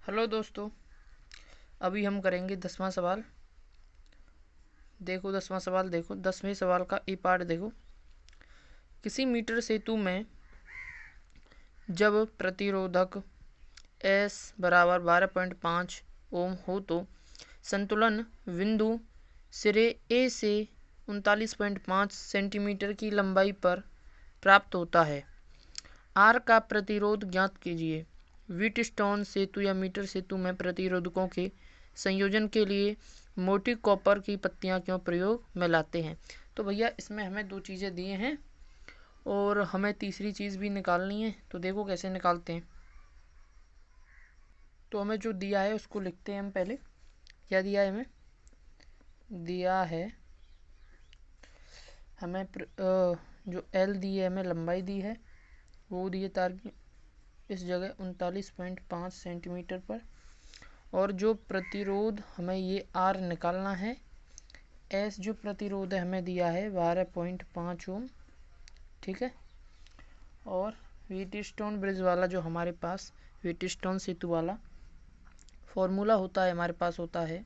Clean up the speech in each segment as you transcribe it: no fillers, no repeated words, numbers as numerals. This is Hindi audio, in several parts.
हेलो दोस्तों, अभी हम करेंगे 10वां सवाल। देखो 10वां सवाल, देखो 10वें सवाल का ई पार्ट देखो। किसी मीटर सेतु में जब प्रतिरोधक S बराबर 12.5 ओम हो तो संतुलन बिंदु सिरे A से 39.5 सेंटीमीटर की लंबाई पर प्राप्त होता है। R का प्रतिरोध ज्ञात कीजिए। व्हीटस्टोन सेतु या मीटर सेतु में प्रतिरोधकों के संयोजन के लिए मोटी कॉपर की पत्तियां क्यों प्रयोग में लाते हैं। तो भैया इसमें हमें दो चीज़ें दिए हैं और हमें तीसरी चीज़ भी निकालनी है। तो देखो कैसे निकालते हैं। तो हमें जो दिया है उसको लिखते हैं हम पहले। क्या दिया है हमें? दिया है हमें जो L दी है, हमें लंबाई दी है, वो दी है तार की इस जगह 39.5 सेंटीमीटर पर। और जो प्रतिरोध हमें ये R निकालना है, S जो प्रतिरोध है हमें दिया है 12.5 ओम। ठीक है। और व्हीटस्टोन ब्रिज वाला जो हमारे पास व्हीटस्टोन सेतु वाला फॉर्मूला होता है, हमारे पास होता है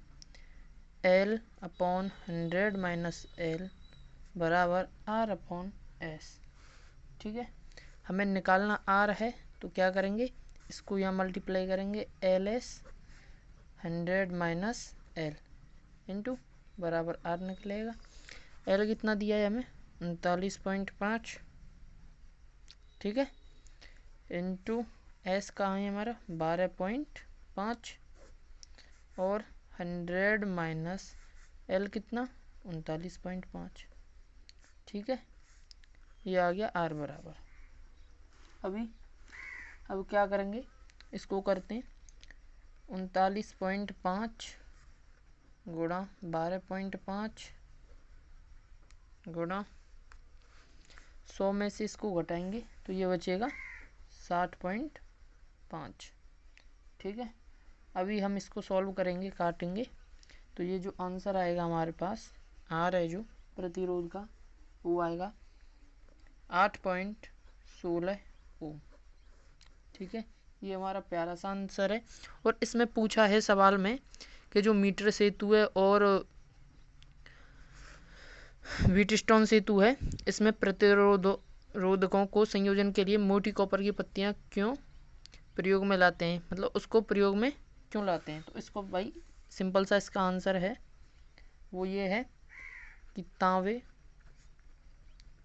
L/100 माइनस L बराबर R/S। ठीक है। हमें निकालना R है तो क्या करेंगे, इसको यहाँ मल्टीप्लाई करेंगे LS 100 माइनस L इंटू बराबर R निकलेगा। L कितना दिया है हमें? 39.5। ठीक है। इंटू S कहाँ है हमारा? 12.5 और 100 माइनस L कितना? 39.5। ठीक है। ये आ गया R बराबर। अब क्या करेंगे, इसको करते हैं 39.5 गुणा 12.5 गुणा 100 में से इसको घटाएंगे तो ये बचेगा 60.5। ठीक है। अभी हम इसको सॉल्व करेंगे, काटेंगे, तो ये जो आंसर आएगा हमारे पास R है जो प्रतिरोध का, वो आएगा 8.16 ओम। ठीक है। ये हमारा प्यारा सा आंसर है। और इसमें पूछा है सवाल में कि जो मीटर सेतु है और व्हीटस्टोन सेतु है, इसमें प्रतिरोधकों को संयोजन के लिए मोटी कॉपर की पत्तियां क्यों प्रयोग में लाते हैं, मतलब उसको प्रयोग में क्यों लाते हैं। तो इसको भाई सिंपल सा इसका आंसर है, वो ये है कि तांबे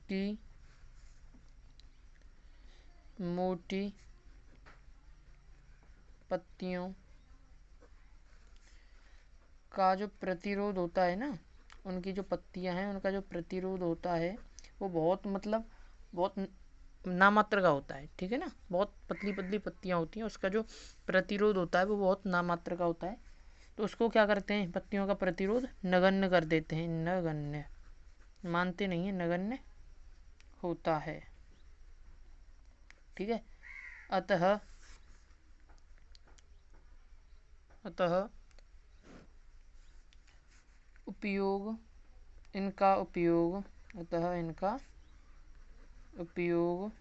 की मोटी पत्तियों का जो प्रतिरोध होता है ना, उनकी जो पत्तियां हैं उनका जो प्रतिरोध होता है वो बहुत नामात्र का होता है। ठीक है ना, बहुत पतली पतली पत्तियां होती हैं, उसका जो प्रतिरोध होता है वो बहुत नामात्र का होता है। तो उसको क्या करते हैं, पत्तियों का प्रतिरोध नगण्य कर देते हैं। नगण्य, मानते नहीं है, नगण्य होता है। ठीक है। अतः इनका उपयोग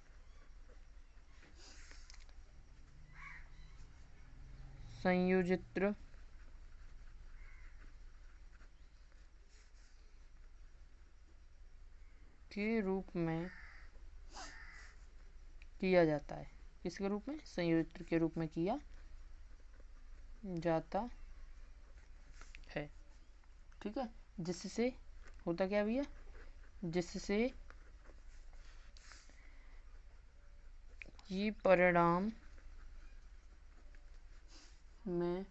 संयोजित्र के रूप में किया जाता है। किसके रूप में? संयोजित्र के रूप में किया जाता है। ठीक है। जिससे होता क्या भैया, जिससे ये परिणाम में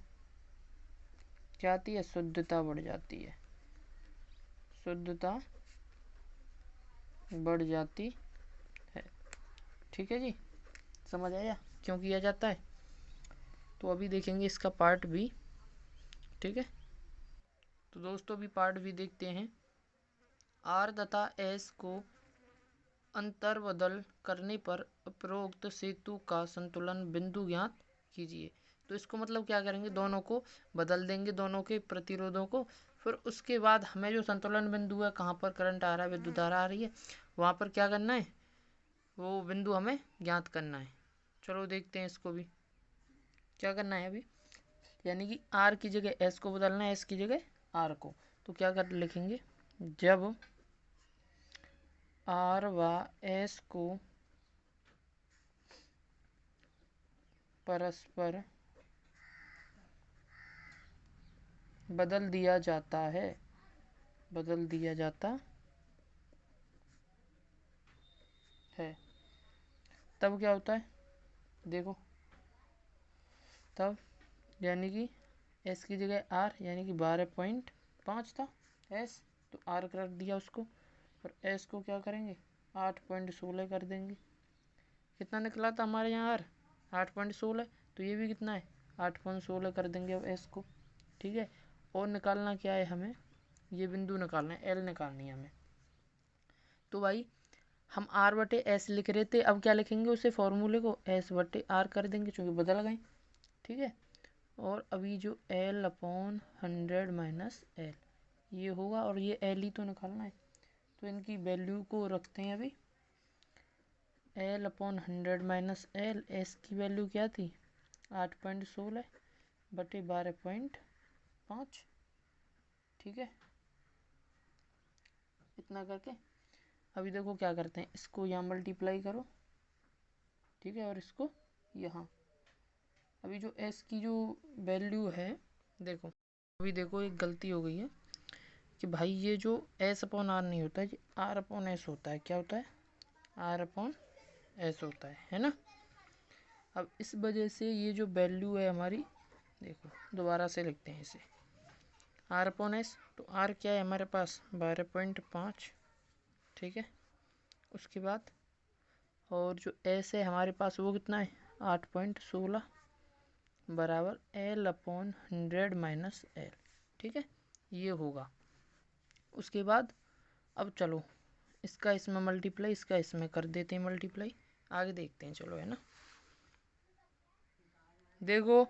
क्या आती है? शुद्धता बढ़ जाती है। शुद्धता बढ़ जाती है। ठीक है जी, समझ आया क्यों किया जाता है। तो अभी देखेंगे इसका पार्ट भी। ठीक है। तो दोस्तों अभी पार्ट भी देखते हैं। R तथा S को अंतर बदल करने पर उपरोक्त सेतु का संतुलन बिंदु ज्ञात कीजिए। तो इसको मतलब क्या करेंगे, दोनों को बदल देंगे, दोनों के प्रतिरोधों को। फिर उसके बाद हमें जो संतुलन बिंदु है, कहाँ पर करंट आ रहा है, विद्युत धारा आ रही है, वहाँ पर क्या करना है, वो बिंदु हमें ज्ञात करना है। चलो देखते हैं इसको भी क्या करना है। अभी यानी कि आर की जगह एस को बदलना है, एस की जगह आर को। तो क्या कर लिखेंगे, जब आर व एस को परस्पर बदल दिया जाता है, बदल दिया जाता है, तब क्या होता है, देखो तब यानी कि एस की जगह आर, यानी कि 12.5 था एस, तो आर कर दिया उसको, और एस को क्या करेंगे 8.16 कर देंगे। कितना निकला था हमारे यहाँ आर 8.16, तो ये भी कितना है 8.16 कर देंगे अब एस को। ठीक है, और निकालना क्या है हमें, ये बिंदु निकालना है, एल निकालनी है हमें। तो भाई हम आर बटे एस लिख रहे थे, अब क्या लिखेंगे उसे फॉर्मूले को एस बटे आर कर देंगे, चूँकि बदल गए। ठीक है, और अभी जो एल अपॉन 100 माइनस एल ये होगा, और ये एल ही तो निकालना है, तो इनकी वैल्यू को रखते हैं अभी। L upon 100 minus L, S की वैल्यू क्या थी 8.16 बटे 12.5। ठीक है, इतना करके अभी देखो क्या करते हैं, इसको यहाँ मल्टीप्लाई करो। ठीक है, और इसको यहाँ, अभी जो एस की जो वैल्यू है, देखो अभी देखो एक गलती हो गई है कि भाई ये जो एस अपॉन आर नहीं होता है, ये आर अपॉन एस होता है। क्या होता है, आर अपॉन एस होता है ना। अब इस वजह से ये जो वैल्यू है हमारी, देखो दोबारा से लिखते हैं इसे, आर अपॉन एस, तो आर क्या है हमारे पास 12.5। ठीक है, उसके बाद और जो एस है हमारे पास वो कितना है 8.16 बराबर एल अपॉन 100 माइनस एल। ठीक है, ये होगा। उसके बाद अब चलो इसका इसमें मल्टीप्लाई, इसका इसमें कर देते हैं मल्टीप्लाई, आगे देखते हैं चलो, है ना। देखो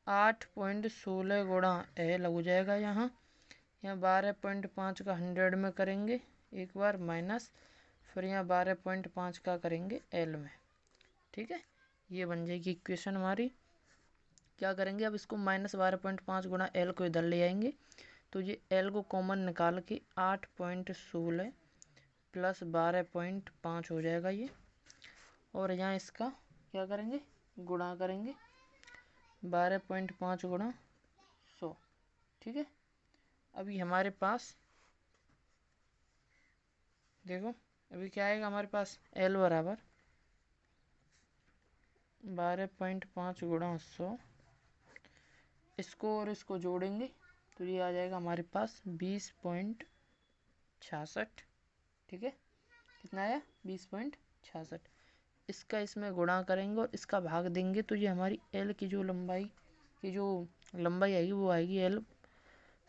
8.16 गुणा एल हो जाएगा, यहाँ 12.5 का 100 में करेंगे एक बार माइनस, फिर यहाँ 12.5 का करेंगे एल में। ठीक है, ये बन जाएगी इक्वेशन हमारी। क्या करेंगे अब, इसको -12.5 गुणा एल को इधर ले आएंगे, तो ये एल को कॉमन निकाल के 8.16 प्लस 12.5 हो जाएगा ये, और यहाँ इसका क्या करेंगे गुणा करेंगे 12.5 गुणा 100। ठीक है, अभी हमारे पास देखो अभी क्या आएगा हमारे पास, एल बराबर 12.5 गुणा 100, इसको और इसको जोड़ेंगे तो ये आ जाएगा हमारे पास 20.66। ठीक है, कितना आया 20.66, इसका इसमें गुणा करेंगे और इसका भाग देंगे, तो ये हमारी एल की जो लंबाई आएगी वो आएगी एल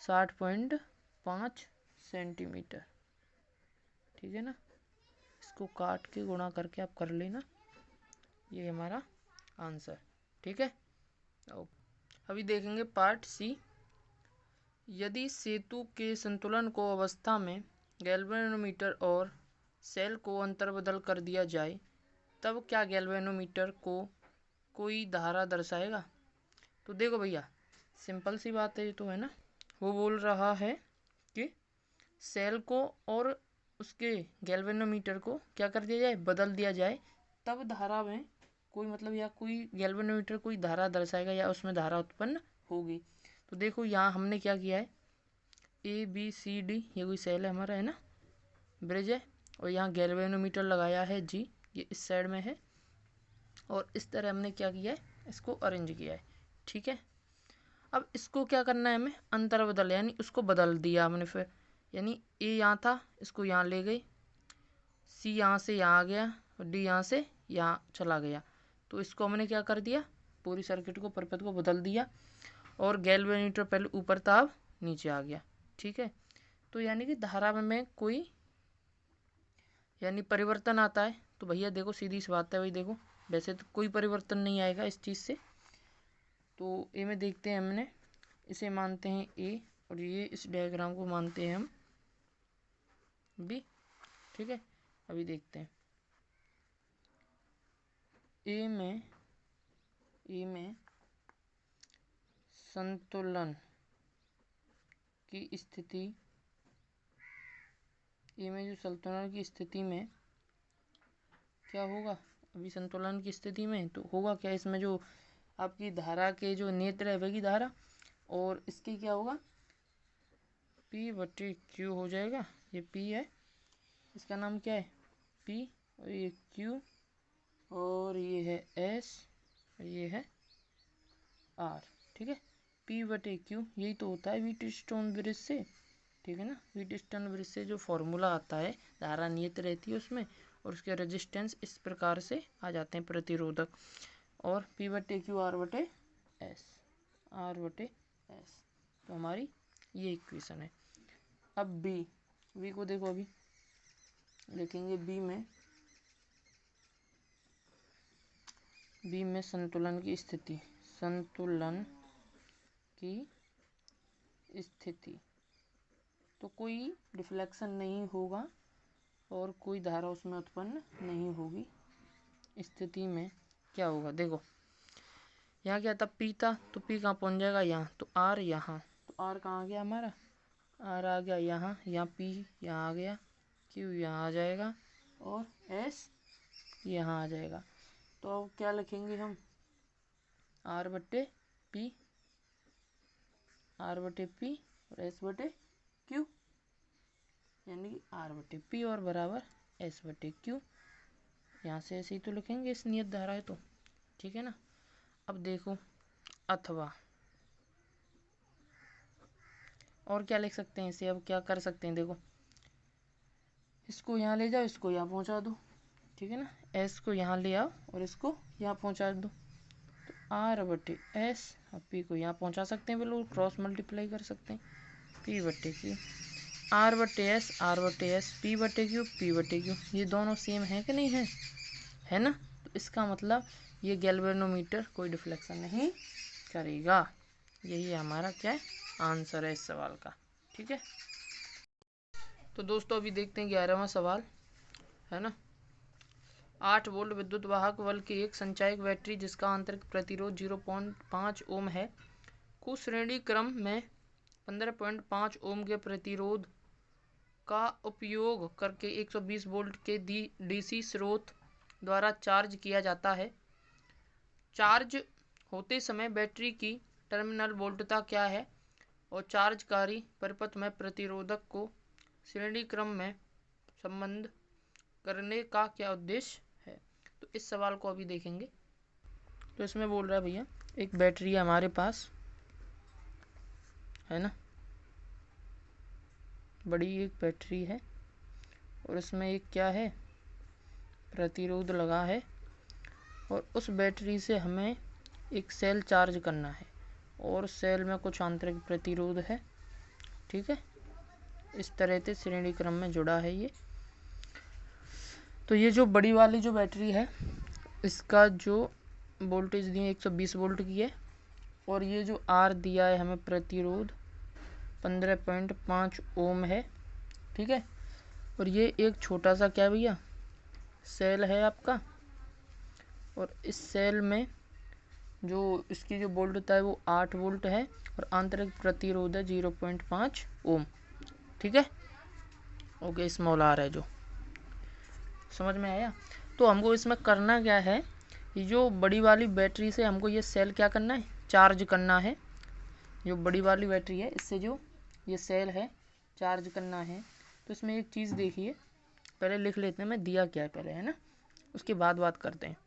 60.5 सेंटीमीटर। ठीक है ना, इसको काट के गुणा करके आप कर लेना, ये हमारा आंसर। ठीक है, अभी देखेंगे पार्ट सी। यदि सेतु के संतुलन को अवस्था में गैल्वेनोमीटर और सेल को अंतर बदल कर दिया जाए, तब क्या गैल्वेनोमीटर को कोई धारा दर्शाएगा। तो देखो भैया सिंपल सी बात है ये तो, है ना। वो बोल रहा है कि सेल को और उसके गैल्वेनोमीटर को क्या कर दिया जाए, बदल दिया जाए, तब धारा में कोई मतलब या कोई गैल्वेनोमीटर कोई धारा दर्शाएगा या उसमें धारा उत्पन्न होगी। तो देखो यहाँ हमने क्या किया है, ए बी सी डी ये कोई सेल है हमारा, है ना, ब्रिज है, और यहाँ गैल्वेनोमीटर लगाया है जी, ये इस साइड में है, और इस तरह हमने क्या किया है, इसको अरेंज किया है। ठीक है, अब इसको क्या करना है हमें, अंतर बदल, यानी उसको बदल दिया हमने फिर, यानी ए यहाँ था इसको यहाँ ले गई, सी यहाँ से यहाँ आ गया, और डी यहाँ से यहाँ चला गया, तो इसको हमने क्या कर दिया, पूरी सर्किट को परपथ को बदल दिया, और गैल्वेनोमीटर पहले ऊपर था अब नीचे आ गया। ठीक है, तो यानी कि धारा में कोई यानी परिवर्तन आता है, तो भैया देखो सीधी सी बात है भाई, देखो वैसे तो कोई परिवर्तन नहीं आएगा इस चीज़ से। तो ए में देखते हैं हमने, इसे मानते हैं ए, और ये इस डायग्राम को मानते हैं हम बी। ठीक है, अभी देखते हैं ए में संतुलन की स्थिति, ये में जो संतुलन की स्थिति में क्या होगा, अभी संतुलन की स्थिति में तो होगा क्या, इसमें जो आपकी धारा के जो नेत्र है वही धारा, और इसके क्या होगा P/Q हो जाएगा। ये P है, इसका नाम क्या है P, और ये Q, और ये है S, और ये है R। ठीक है, P/Q यही तो होता है व्हीटस्टोन ब्रिज से। ठीक है ना, व्हीटस्टोन ब्रिज से जो फॉर्मूला आता है, धारा नियत रहती है उसमें, और उसके रेजिस्टेंस इस प्रकार से आ जाते हैं प्रतिरोधक, और P/Q R/S, R/S। तो हमारी ये इक्वेशन है। अब बी को देखो, अभी लिखेंगे बी में संतुलन की स्थिति, संतुलन की स्थिति, तो कोई डिफ्लेक्शन नहीं होगा और कोई धारा उसमें उत्पन्न नहीं होगी। स्थिति में क्या होगा, देखो यहाँ क्या था P था, तो P कहाँ पहुँच जाएगा यहाँ, तो R यहाँ, तो R कहाँ आ गया हमारा, R आ गया यहाँ, यहाँ P यहाँ आ गया, Q यहाँ आ जाएगा, और S यहाँ आ जाएगा। तो अब क्या लिखेंगे हम, R/P, R/P और S/Q, यानी कि R/P और बराबर S/Q। यहाँ से ऐसे ही तो लिखेंगे, इस नियत धारा है तो। ठीक है ना, अब देखो अथवा, और क्या लिख सकते हैं इसे, अब क्या कर सकते हैं, देखो इसको यहाँ ले जाओ, इसको यहाँ पहुँचा दो। ठीक है ना, S को यहाँ ले आओ और इसको यहाँ पहुँचा दो, तो R/S, अब P को यहाँ पहुँचा सकते हैं, बिल्कुल क्रॉस मल्टीप्लाई कर सकते हैं, P/Q, R/S, R/S, P/Q, P/Q, ये दोनों सेम है कि नहीं है ना, तो इसका मतलब ये गैल्वेनोमीटर कोई डिफ्लेक्शन नहीं करेगा। यही हमारा क्या है आंसर है इस सवाल का। ठीक है, तो दोस्तों अभी देखते हैं 11वां सवाल है ना। 8 वोल्ट विद्युत वाहक बल की एक संचायक बैटरी जिसका आंतरिक प्रतिरोध 0.5 ओम है को श्रेणी क्रम में 15.5 ओम के प्रतिरोध का उपयोग करके 120 वोल्ट के डीसी स्रोत द्वारा चार्ज किया जाता है। चार्ज होते समय बैटरी की टर्मिनल वोल्टता क्या है और चार्जकारी परिपथ में प्रतिरोधक को श्रेणी क्रम में संबंध करने का क्या उद्देश्य है। तो इस सवाल को अभी देखेंगे। तो इसमें बोल रहा है भैया एक बैटरी है हमारे पास है ना, बड़ी एक बैटरी है और उसमें एक क्या है प्रतिरोध लगा है, और उस बैटरी से हमें एक सेल चार्ज करना है और सेल में कुछ आंतरिक प्रतिरोध है। ठीक है, इस तरह से श्रेणी क्रम में जुड़ा है ये। तो ये जो बड़ी वाली जो बैटरी है इसका जो वोल्टेज दिए 120 वोल्ट की है, और ये जो आर दिया है हमें प्रतिरोध 15.5 ओम है। ठीक है, और ये एक छोटा सा क्या भैया सेल है आपका, और इस सेल में जो इसकी जो वोल्टता है वो 8 वोल्ट है और आंतरिक प्रतिरोध है 0.5 ओम। ठीक है, ओके, स्मॉल आर है जो, समझ में आया। तो हमको इसमें करना क्या है, ये जो बड़ी वाली बैटरी से हमको ये सेल क्या करना है चार्ज करना है। जो बड़ी वाली बैटरी है इससे जो ये सेल है चार्ज करना है। तो इसमें एक चीज़ देखिए, पहले लिख लेते हैं मैं दिया क्या है पहले है ना, उसके बाद बात करते हैं।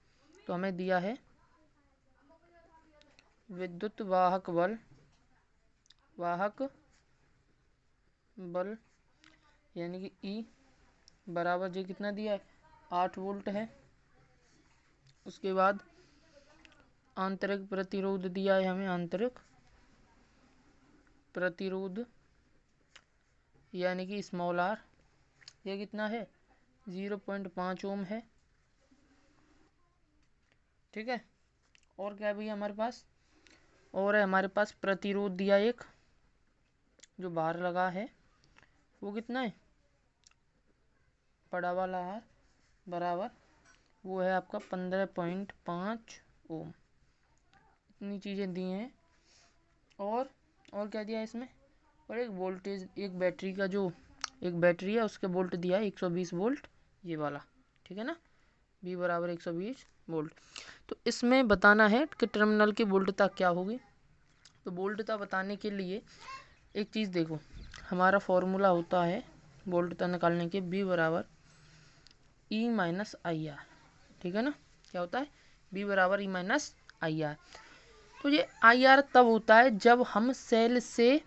तो हमें दिया है विद्युत वाहक बल यानी कि E बराबर जी कितना दिया है 8 वोल्ट है। उसके बाद आंतरिक प्रतिरोध दिया है हमें, आंतरिक प्रतिरोध यानी कि स्मॉल आर, ये कितना है 0.5 ओम है। ठीक है, और क्या है भैया हमारे पास, और है हमारे पास प्रतिरोध दिया एक जो बाहर लगा है वो कितना है बड़ा वाला आर बराबर वो है आपका 15.5 ओम। इतनी चीज़ें दी हैं और क्या दिया है इसमें, और एक वोल्टेज, एक बैटरी का जो एक बैटरी है उसके वोल्ट दिया है 120 वोल्ट ये वाला, ठीक है ना, V बराबर 120 वोल्ट। तो इसमें बताना है कि टर्मिनल की वोल्टता क्या होगी। तो वोल्टता बताने के लिए एक चीज़ देखो, हमारा फॉर्मूला होता है वोल्टता निकालने के V बराबर E माइनस आई आर, ठीक है ना, क्या होता है V बराबर E माइनस आई आर। तो ये आई आर तब होता है जब हम सेल से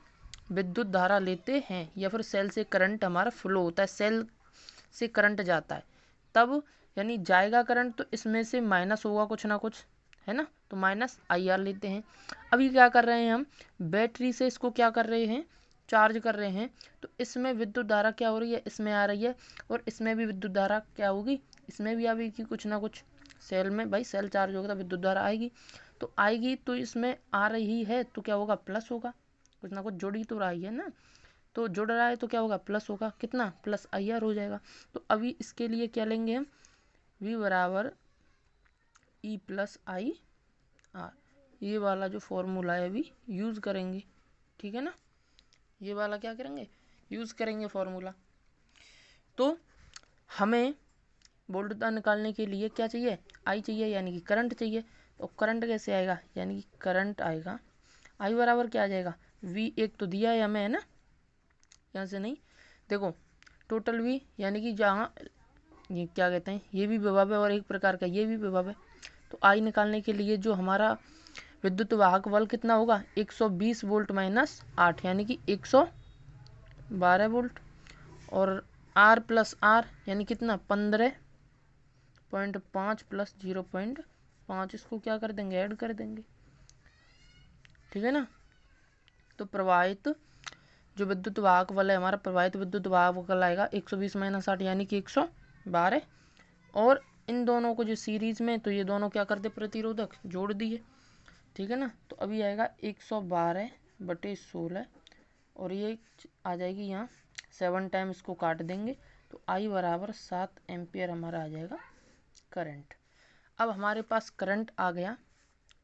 विद्युत धारा लेते हैं या फिर सेल से करंट हमारा फ्लो होता है, सेल से करंट जाता है तब, यानी जाएगा करंट तो इसमें से माइनस होगा कुछ ना कुछ, है ना, तो माइनस आई आर लेते हैं। अभी क्या कर रहे हैं हम, बैटरी से इसको क्या कर रहे हैं, चार्ज कर रहे हैं, तो इसमें विद्युत धारा क्या हो रही है, इसमें आ रही है, और इसमें भी विद्युत धारा क्या होगी, इसमें भी आएगी कुछ ना कुछ, सेल में भाई सेल चार्ज होगा तो विद्युत धारा आएगी, तो आएगी तो इसमें आ रही है तो क्या होगा, प्लस होगा, कुछ ना कुछ जुड़ ही तो रही है ना, तो जुड़ रहा है तो क्या होगा, प्लस होगा, कितना, प्लस आई आर हो जाएगा। तो अभी इसके लिए क्या लेंगे हम, V बराबर E प्लस आई आर, ये वाला जो फॉर्मूला है अभी यूज़ करेंगे, ठीक है ना, ये वाला क्या करेंगे, यूज़ करेंगे फॉर्मूला। तो हमें वोल्टता निकालने के लिए क्या चाहिए, आई चाहिए, यानी कि करंट चाहिए। तो करंट कैसे आएगा, यानी कि करंट आएगा आई बराबर क्या आ जाएगा, V एक तो दिया है हमें, है ना, यहाँ से नहीं, देखो टोटल V, यानी कि जहाँ ये क्या कहते हैं, ये भी विभव है और एक प्रकार का ये भी विभव है। तो आई निकालने के लिए जो हमारा विद्युत वाहक बल कितना होगा, 120 वोल्ट माइनस 8, यानी कि 112 वोल्ट, और आर प्लस आर यानी कितना 15.5 प्लस 0.5, इसको क्या कर देंगे, ऐड कर देंगे, ठीक है ना। तो प्रवाहित जो विद्युत वाहक बल है हमारा, प्रवाहित विद्युत वाहक बल आएगा 120 माइनस 8 यानी कि 112, और इन दोनों को जो सीरीज में, तो ये दोनों क्या करते, प्रतिरोधक जोड़ दिए, ठीक है ना। तो अभी आएगा 112/16, और ये आ जाएगी यहाँ 7 टाइम, इसको काट देंगे तो आई बराबर 7 एम्पियर हमारा आ जाएगा करंट। अब हमारे पास करंट आ गया,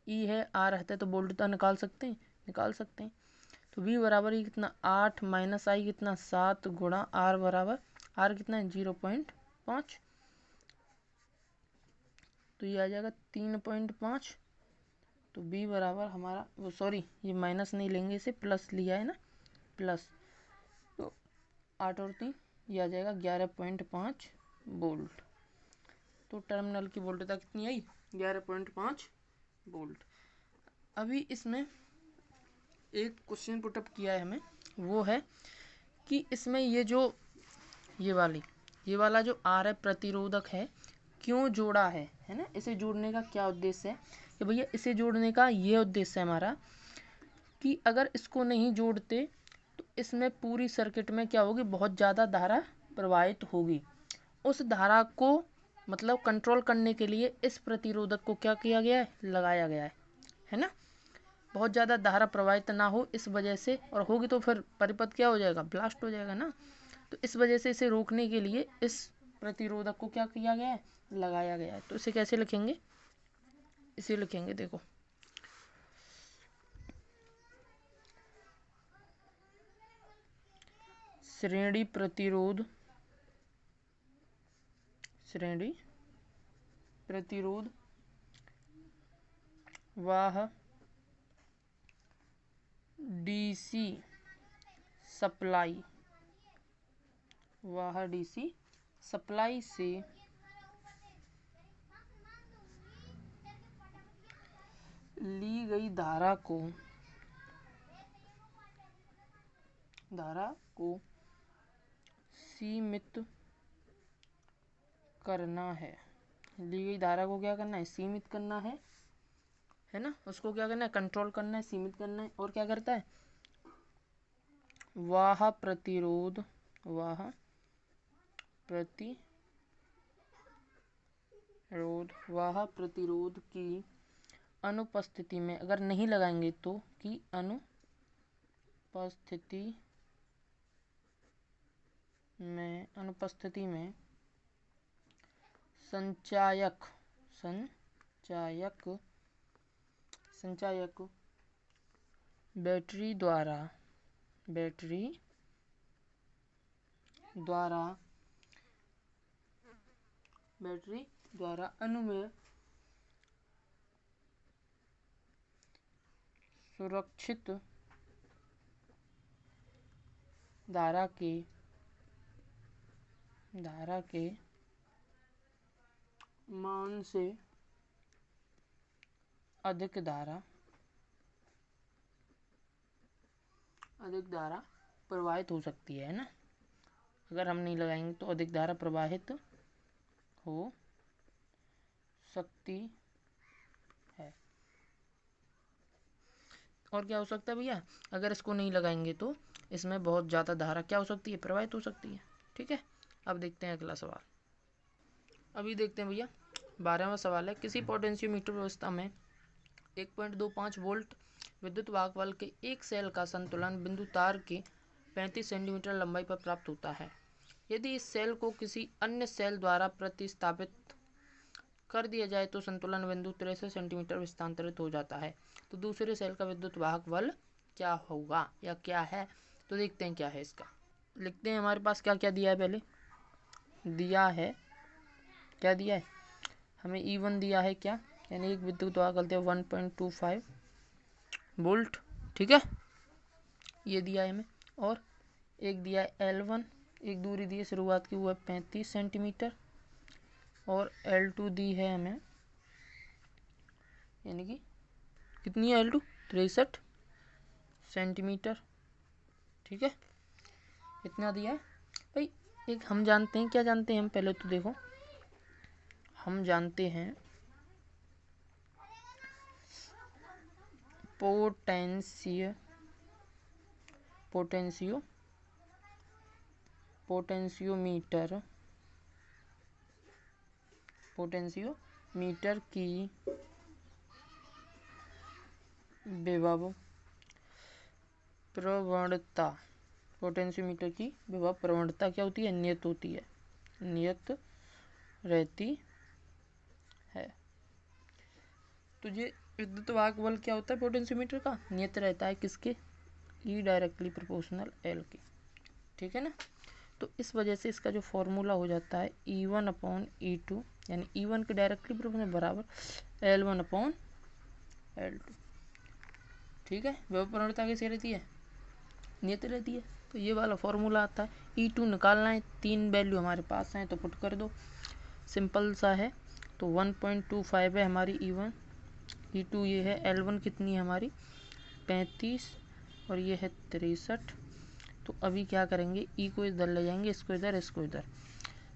ई है, आर रहता है तो वोल्टता निकाल सकते हैं, तो V बराबर ही कितना 8 माइनस आई कितना 7 गुणा आर बराबर, आर कितना है 0.5, तो ये आ जाएगा 3.5। तो B बराबर हमारा, वो सॉरी ये माइनस नहीं लेंगे, इसे प्लस लिया है ना, प्लस, तो 8 और 3 ये आ जाएगा 11.5 वोल्ट। तो टर्मिनल की वोल्टता कितनी आई, 11.5 वोल्ट। अभी इसमें एक क्वेश्चन पुटअप किया है हमें, वो है कि इसमें ये जो ये वाला जो आर है प्रतिरोधक है, क्यों जोड़ा है ना, इसे जोड़ने का क्या उद्देश्य है, कि भैया इसे जोड़ने का ये उद्देश्य है हमारा कि अगर इसको नहीं जोड़ते तो इसमें पूरी सर्किट में क्या होगी, बहुत ज़्यादा धारा प्रवाहित होगी। उस धारा को मतलब कंट्रोल करने के लिए इस प्रतिरोधक को क्या किया गया है, लगाया गया है ना, बहुत ज़्यादा धारा प्रवाहित ना हो इस वजह से, और होगी तो फिर परिपथ क्या हो जाएगा, ब्लास्ट हो जाएगा ना। तो इस वजह से इसे रोकने के लिए इस प्रतिरोधक को क्या किया गया है, लगाया गया है। तो इसे कैसे लिखेंगे, इसे लिखेंगे देखो, श्रेणी प्रतिरोध वाह डीसी सप्लाई से ली गई धारा को सीमित करना है, ली गई धारा को क्या करना है, सीमित करना है ना, उसको क्या करना है, कंट्रोल करना है, सीमित करना है। और क्या करता है, वाह प्रतिरोध की अनुपस्थिति में, अगर नहीं लगाएंगे तो की अनुपस्थिति में संचायक बैटरी द्वारा अनुमेय सुरक्षित धारा के मान से अधिक धारा प्रवाहित हो सकती है ना। अगर हम नहीं लगाएंगे तो अधिक धारा प्रवाहित हो सकती है। और क्या हो सकता है भैया, अगर इसको नहीं लगाएंगे तो इसमें बहुत ज़्यादा धारा क्या हो सकती है, प्रवाहित हो सकती है। ठीक है, अब देखते हैं अगला सवाल। अभी देखते हैं भैया 12वां सवाल है, किसी पोटेंशियोमीटर व्यवस्था में 1.25 वोल्ट विद्युत वाहक बल के एक सेल का संतुलन बिंदु तार के 35 सेंटीमीटर लंबाई पर प्राप्त होता है। यदि इस सेल को किसी अन्य सेल द्वारा प्रतिस्थापित कर दिया जाए तो संतुलन बिंदु 63 सेंटीमीटर विस्थांतरित हो जाता है। तो दूसरे सेल का विद्युत वाहक बल क्या होगा या क्या है, तो देखते हैं क्या है इसका। लिखते हैं हमारे पास क्या क्या दिया है। पहले दिया है, क्या दिया है हमें, E1 दिया है, क्या यानी एक विद्युत वाहक बल 1.25 वोल्ट। ठीक है, ये दिया है हमें। और एक दिया है L1, एक दूरी दी है शुरुआत की, वो है 35 सेंटीमीटर। और L2 दी है हमें, यानी कि कितनी है L2, 63 सेंटीमीटर। ठीक है, इतना दिया है भाई। एक हम जानते हैं, क्या जानते हैं हम, पहले तो देखो हम जानते हैं पोटेंशियोमीटर की विभव प्रवणता, पोटेंशियोमीटर की विभव प्रवणता क्या होती है, नियत होती है, नियत रहती है। तो ये विद्युत वाहक बल क्या होता है पोटेंशियोमीटर का, नियत रहता है किसके, E डायरेक्टली प्रोपोर्शनल L के। ठीक है ना। तो इस वजह से इसका जो फॉर्मूला हो जाता है E1/E2, यानी E1 के डायरेक्टली प्रोपोर्शनल बराबर L1/L2। ठीक है, विभव प्रवणता कैसी रहती है, नियत रहती है। तो ये वाला फॉर्मूला आता है। E2 निकालना है, 3 वैल्यू हमारे पास हैं तो पुट कर दो, सिंपल सा है। तो 1.25 है हमारी E1, E2 ये है, L1 कितनी है हमारी 35 और ये है 63। तो अभी क्या करेंगे, E को इधर ले जाएंगे, इसको इधर, इसको इधर,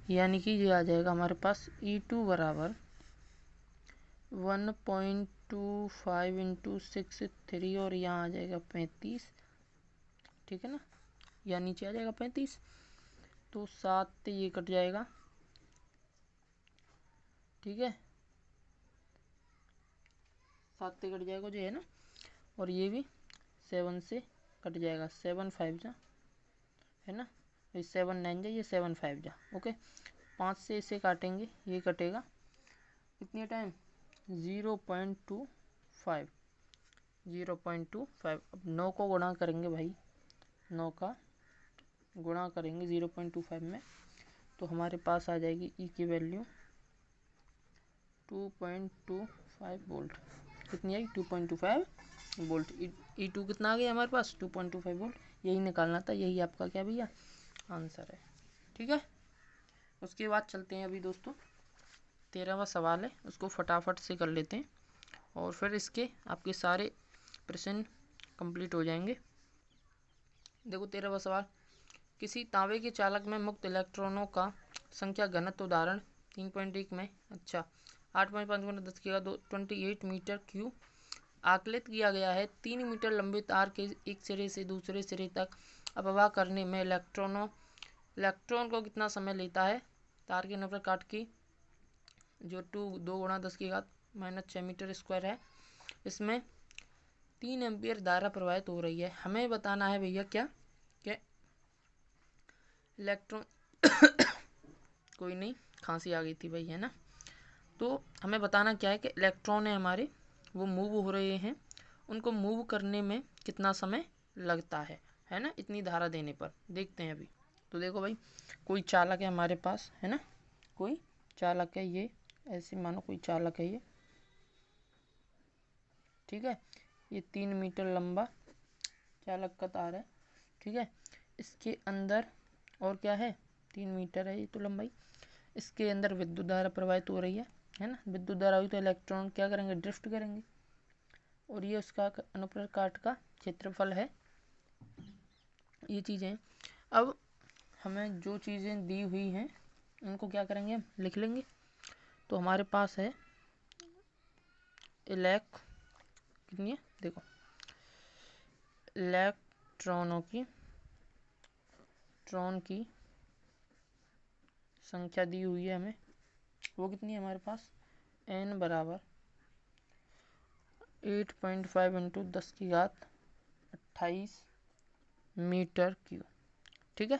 यानी कि ये आ जाएगा हमारे पास E2 बराबर 1.25 इंटू 63 और यहाँ आ जाएगा 35। ठीक है ना, यहाँ नीचे आ जाएगा 35, तो 7 ये कट जाएगा। ठीक है, 7 से कट जाएगा जो है ना, और ये भी 7 से कट जाएगा, 7 5 जा है ना, 7 9 जा, ये 7 5 जा। ओके, 5 से इसे काटेंगे, ये कटेगा कितने टाइम 0.25, 0.25। अब 9 को गुणा करेंगे भाई, 9 का गुणा करेंगे 0.25 में, तो हमारे पास आ जाएगी E की वैल्यू 2.25 वोल्ट। कितनी आई 2.25 वोल्ट। E2 कितना आ गया हमारे पास 2.25 वोल्ट। यही निकालना था, यही आपका क्या भैया आंसर है। ठीक है, उसके बाद चलते हैं अभी दोस्तों 13वां सवाल है, उसको फटाफट से कर लेते हैं और फिर इसके आपके सारे प्रश्न कंप्लीट हो जाएंगे। देखो 13वां सवाल, किसी तांबे के चालक में मुक्त इलेक्ट्रॉनों का संख्या घनत्व उदाहरण 3.1 में 8.5 × 10⁻²⁰ मीटर क्यूब आकलित किया गया है। 3 मीटर लंबे तार के एक सिरे से दूसरे सिरे तक अपवाह करने में इलेक्ट्रॉन को कितना समय लेता है। तार के नंबर काट की जो 2 × 10⁻⁻6 मीटर स्क्वायर है, इसमें 3 एम्पियर धारा प्रवाहित हो रही है। हमें बताना है भैया क्या इलेक्ट्रॉन कोई नहीं, खांसी आ गई थी भाई, है ना। तो हमें बताना क्या है कि इलेक्ट्रॉन है हमारे, वो मूव हो रहे हैं उनको मूव करने में कितना समय लगता है ना, इतनी धारा देने पर। देखते हैं अभी। तो देखो भाई, कोई चालक है हमारे पास, है ना, कोई चालक है, ये ऐसे मानो कोई चालक है ये, ठीक है। ये 3 मीटर लंबा चालक का तार है, ठीक है। इसके अंदर और क्या है, 3 मीटर है ये तो लंबाई। इसके अंदर विद्युत धारा प्रवाहित हो रही है ना। विद्युत धारा हुई तो इलेक्ट्रॉन क्या करेंगे, ड्रिफ्ट करेंगे। और ये उसका अनुप्रस्थ काट का क्षेत्रफल है, ये चीज़ें। अब हमें जो चीज़ें दी हुई हैं उनको क्या करेंगे, हम लिख लेंगे। तो हमारे पास है कितनी है, देखो इलेक्ट्रॉनों की संख्या दी हुई है हमें, वो कितनी है हमारे पास, n बराबर 8.5 इंटू 10⁻28 मीटर क्यूब, ठीक है।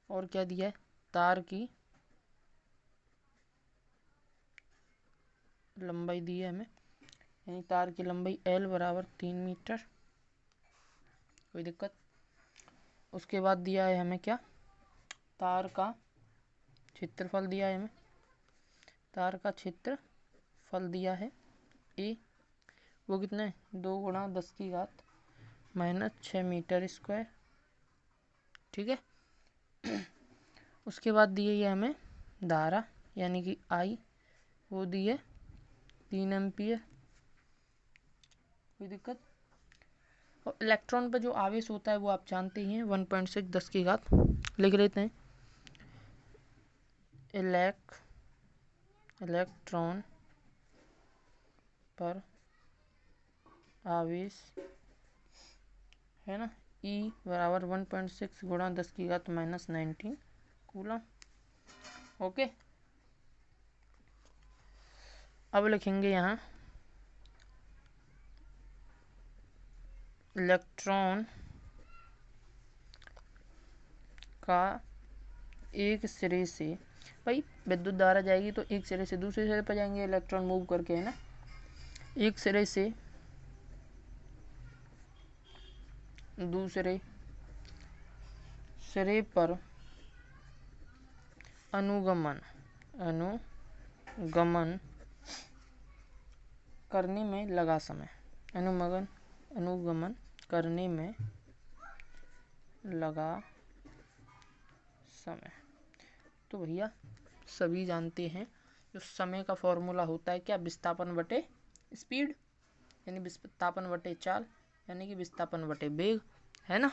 और क्या दिया है, तार की लंबाई दी है हमें, यानी तार की लंबाई L बराबर 3 मीटर, कोई दिक्कत। उसके बाद दिया है हमें क्या, तार का क्षेत्रफल दिया है हमें, तार का क्षेत्रफल दिया है A, वो कितना है, 2 × 10⁻⁻6 मीटर स्क्वायर, ठीक है। उसके बाद दी है हमें धारा यानी कि I, वो दी है 3 एम्पियर, कोई दिक्कत। और इलेक्ट्रॉन पर जो आवेश होता है वो आप जानते ही हैं, 1.6 10⁻, लिख लेते हैं। इलेक्ट्रॉन पर आवेश है ना, E बराबर 1.6 × 10⁻⁻19 कूलम, ओके। अब लिखेंगे यहाँ इलेक्ट्रॉन का एक सिरे से, भाई विद्युत धारा जाएगी तो एक सिरे से दूसरे सिरे पर जाएंगे इलेक्ट्रॉन मूव करके, है ना। एक सिरे से दूसरे सिरे पर अनुगमन करने में लगा समय, अनुगमन करने में लगा समय। तो भैया सभी जानते हैं जो समय का फॉर्मूला होता है क्या, विस्थापन बटे स्पीड, यानी विस्थापन बटे चाल, यानी कि विस्थापन बटे वेग, है ना।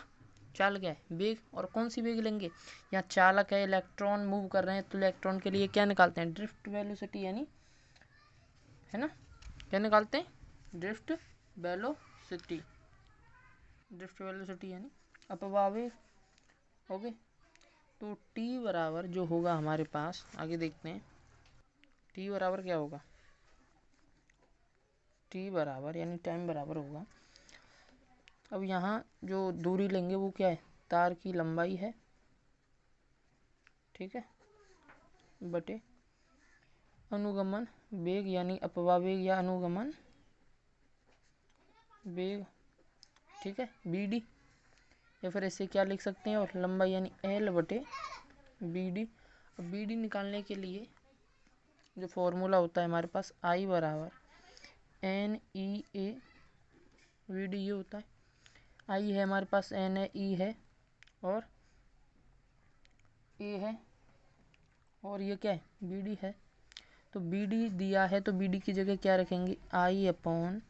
चाल क्या है, वेग। और कौन सी वेग लेंगे, यहाँ चालक है, इलेक्ट्रॉन मूव कर रहे हैं, तो इलेक्ट्रॉन के लिए क्या निकालते हैं, ड्रिफ्ट वेलोसिटी, यानी है ना, क्या निकालते हैं, ड्रिफ्ट वेलोसिटी यानी अपवाह वेग, ओके। तो t बराबर जो होगा हमारे पास, आगे देखते हैं, t बराबर क्या होगा, t बराबर यानी टाइम बराबर होगा। अब यहाँ जो दूरी लेंगे वो क्या है, तार की लंबाई है, ठीक है, बटे अनुगमन वेग यानी अपवाह वेग या अनुगमन वेग, ठीक है, BD। या फिर इसे क्या लिख सकते हैं, और लंबाई यानी L बटे BD। अब BD निकालने के लिए जो फॉर्मूला होता है हमारे पास, I बराबर NEA VD, ये होता है। I है हमारे पास, N है, E है और A है, और ये क्या है, BD है। तो BD दिया है तो BD की जगह क्या रखेंगे, I/NEA,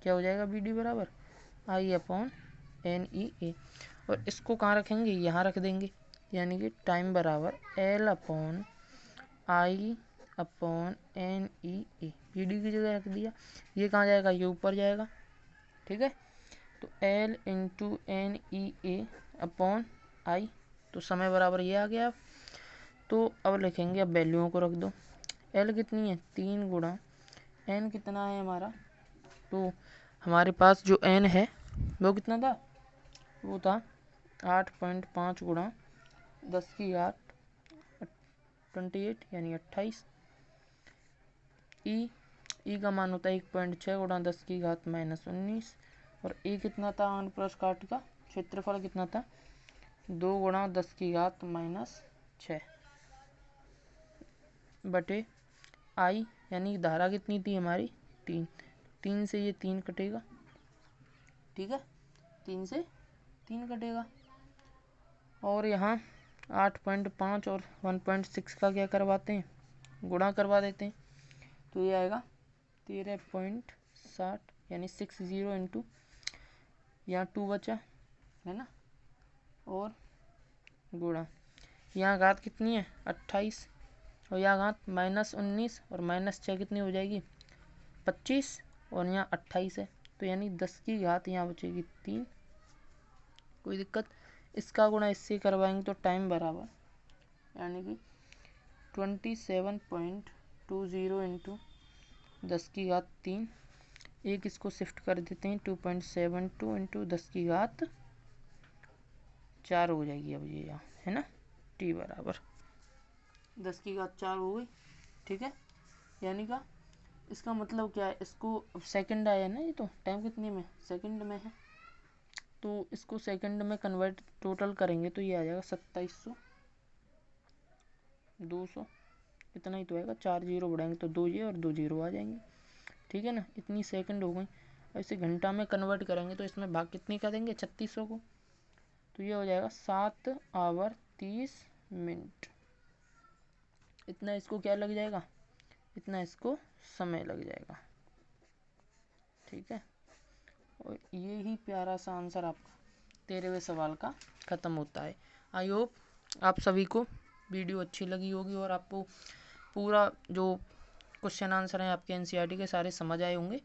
क्या हो जाएगा, BD बराबर I/NEA। और इसको कहाँ रखेंगे, यहाँ रख देंगे, यानी कि टाइम बराबर L/I/NEA, BD की जगह रख दिया। ये कहाँ जाएगा, ये ऊपर जाएगा, ठीक है। तो L/NEA/I, तो समय बराबर ये आ गया। तो अब लिखेंगे, अब वैल्यूओं को रख दो। L कितनी है, 3 × N कितना है हमारा, तो हमारे पास जो N है वो कितना था, वो था 8.5 × 10⁻28 यानी 28। ई का मान होता है 1.6 गुणा 10 की घात -19 और ई कितना था अनुप्रस्थ काट का क्षेत्रफल कितना था 2 गुणा 10 की घात -6 बटे आई यानी धारा कितनी थी हमारी 3 से ये 3 कटेगा। ठीक है 3 से 3 कटेगा और यहाँ 8.5 और 1.6 का क्या करवाते हैं गुणा करवा देते हैं तो ये आएगा 13.60 यानी 60 इंटू यहाँ 2 बचा है ना और गुणा यहाँ घात कितनी है 28 और यहाँ घात -19 और -6 कितनी हो जाएगी 25 और यहाँ 28 है तो यानी 10 की घात यहाँ बचेगी 3। कोई दिक्कत इसका गुणा इससे करवाएंगे तो टाइम बराबर यानी कि 27.20 इंटू 10 की घात 3 एक इसको शिफ्ट कर देते हैं 2.72 इंटू 10 की घात 4 हो जाएगी अब ये यहाँ है ना टी बराबर 10 की घात 4 हो गई। ठीक है यानी का इसका मतलब क्या है इसको सेकंड आया ना ये तो टाइम कितने में सेकंड में है तो इसको सेकंड में कन्वर्ट टोटल करेंगे तो ये आ जाएगा 2700 200 इतना ही तो आएगा 4 जीरो बढ़ाएंगे तो 2 ये और 2 जीरो आ जाएंगे। ठीक है ना इतनी सेकंड हो गई। ऐसे घंटा में कन्वर्ट करेंगे तो इसमें भाग कितनी का देंगे 3600 को तो ये हो जाएगा 7 आवर 30 मिनट इतना इसको क्या लग जाएगा इतना इसको समय लग जाएगा। ठीक है और ये ही प्यारा सा आंसर आपका 13वें सवाल का ख़त्म होता है। आई होप आप सभी को वीडियो अच्छी लगी होगी और आपको पूरा जो क्वेश्चन आंसर हैं आपके एनसीईआरटी के सारे समझ आए होंगे।